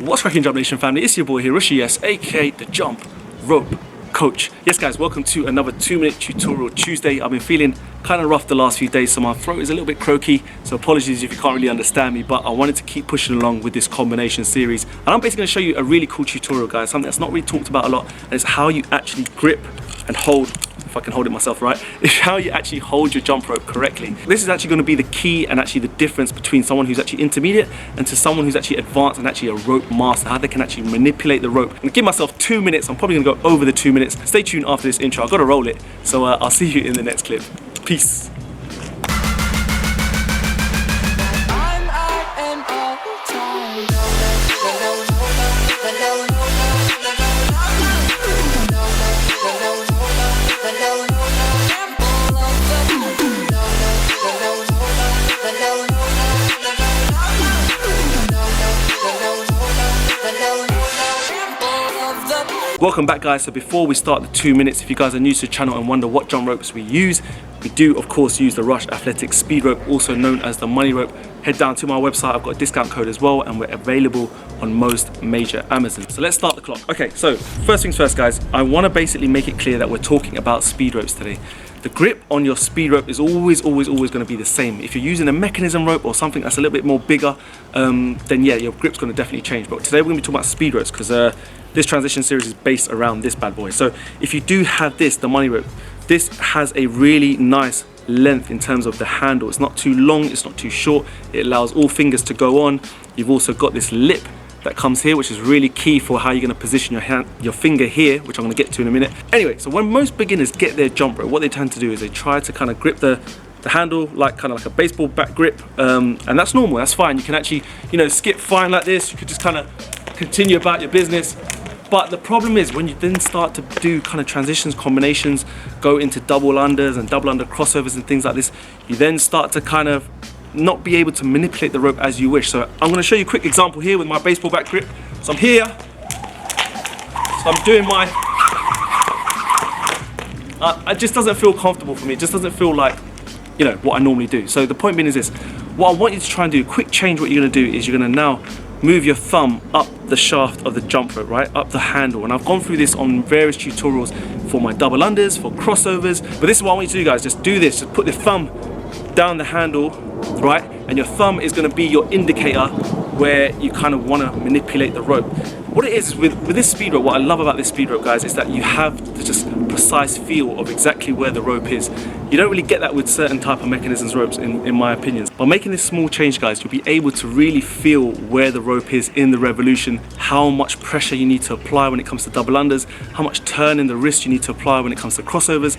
What's cracking, Jump Nation family? It's your boy here, Rishi, yes, aka the Jump Rope Coach. Yes guys, welcome to another 2-minute tutorial Tuesday. I've been feeling kind of rough the last few days, so my throat is a little bit croaky, so apologies if you can't really understand me, but I wanted to keep pushing along with this combination series. And I'm basically going to show you a really cool tutorial, guys, something that's not really talked about a lot, and it's how you actually grip and hold, if I can hold it myself right, is how you actually hold your jump rope correctly. This is actually going to be the key and actually the difference between someone who's actually intermediate and to someone who's actually advanced and actually a rope master, how they can actually manipulate the rope. I'm going to give myself 2 minutes. I'm probably going to go over the 2 minutes. Stay tuned after this intro. I've got to roll it, so I'll see you in the next clip. Peace. Welcome back, guys. So before we start the 2 minutes, if you guys are new to the channel and wonder what jump ropes we use, we do of course use the Rush Athletic Speed Rope, also known as the Money Rope. Head down to my website, I've got a discount code as well, and we're available on most major Amazon. So let's start the clock. Okay, so first things first, guys, I want to basically make it clear that we're talking about speed ropes today. The grip on your speed rope is always going to be the same. If you're using a mechanism rope or something that's a little bit more bigger, then yeah, your grip's going to definitely change. But today we're going to be talking about speed ropes because this transition series is based around this bad boy. So if you do have this, the Money Rope, this has a really nice length in terms of the handle. It's not too long, it's not too short. It allows all fingers to go on. You've also got this lip that comes here, which is really key for how you're going to position your finger here, which I'm going to get to in a minute. Anyway, so when most beginners get their jump rope, what they tend to do is they try to kind of grip the handle like kind of like a baseball bat grip, and that's normal, that's fine. You can actually, you know, skip fine like this. You could just kind of continue about your business. But the problem is when you then start to do kind of transitions, combinations, go into double unders and double under crossovers and things like this, you then start to kind of not be able to manipulate the rope as you wish. So I'm going to show you a quick example here with my baseball bat grip. So I'm here, so I'm doing my, it just doesn't feel comfortable for me. It just doesn't feel like, you know, what I normally do. So the point being is this, what I want you to try and do, quick change, what you're going to do is you're going to now move your thumb up the shaft of the jump rope, right, up the handle. And I've gone through this on various tutorials for my double unders, for crossovers, but this is what I want you to do, guys. Just do this, just put the thumb down the handle, right, and your thumb is going to be your indicator where you kind of want to manipulate the rope. What it is with this speed rope, what I love about this speed rope, guys, is that you have the just precise feel of exactly where the rope is. You don't really get that with certain type of mechanisms ropes, in my opinion. By making this small change, guys, you'll be able to really feel where the rope is in the revolution, how much pressure you need to apply when it comes to double unders, how much turn in the wrist you need to apply when it comes to crossovers.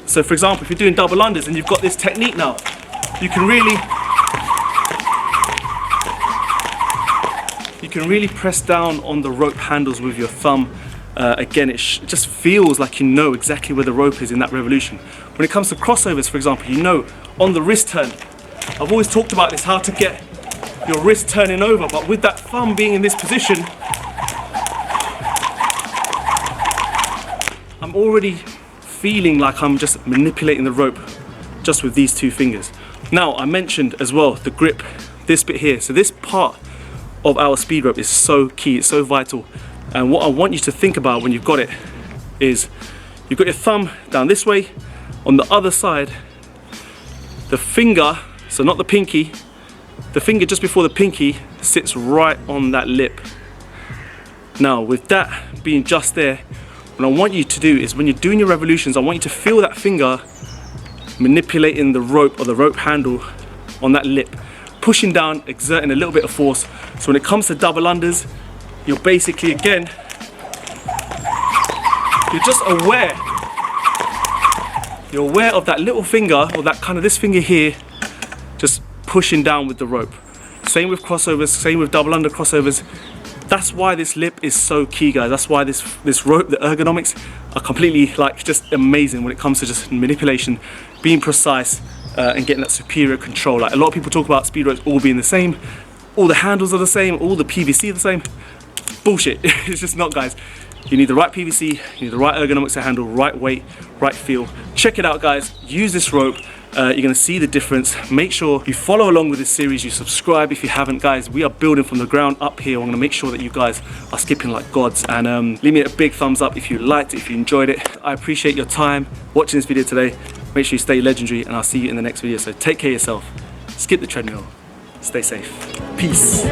So for example, if you're doing double unders and you've got this technique now, you can really press down on the rope handles with your thumb. Again, it just feels like you know exactly where the rope is in that revolution. When it comes to crossovers, for example, you know on the wrist turn, I've always talked about this, how to get your wrist turning over, but with that thumb being in this position, I'm already feeling like I'm just manipulating the rope just with these two fingers. Now, I mentioned as well the grip, this bit here. So this part of our speed rope is so key, it's so vital. And what I want you to think about when you've got it is you've got your thumb down this way. On the other side, the finger, so not the pinky, the finger just before the pinky sits right on that lip. Now, with that being just there, what I want you to do is when you're doing your revolutions, I want you to feel that finger manipulating the rope or the rope handle on that lip, pushing down, exerting a little bit of force. So when it comes to double unders, you're basically, again, you're just aware. You're aware of that little finger, or that kind of this finger here, just pushing down with the rope. Same with crossovers, same with double under crossovers. That's why this lip is so key, guys. That's why this rope, the ergonomics are completely like just amazing when it comes to just manipulation, being precise, and getting that superior control. Like a lot of people talk about speed ropes all being the same, all the handles are the same, all the PVC are the same. Bullshit. It's just not, guys. You need the right PVC, you need the right ergonomics to handle, right weight, right feel. Check it out, guys. Use this rope. You're gonna see the difference. Make sure you follow along with this series, you subscribe if you haven't, guys. We are building from the ground up here. I'm gonna make sure that you guys are skipping like gods, and leave me a big thumbs up if you liked it, if you enjoyed it. I appreciate your time watching this video today. Make sure you stay legendary, and I'll see you in the next video. So take care of yourself, skip the treadmill, stay safe, peace.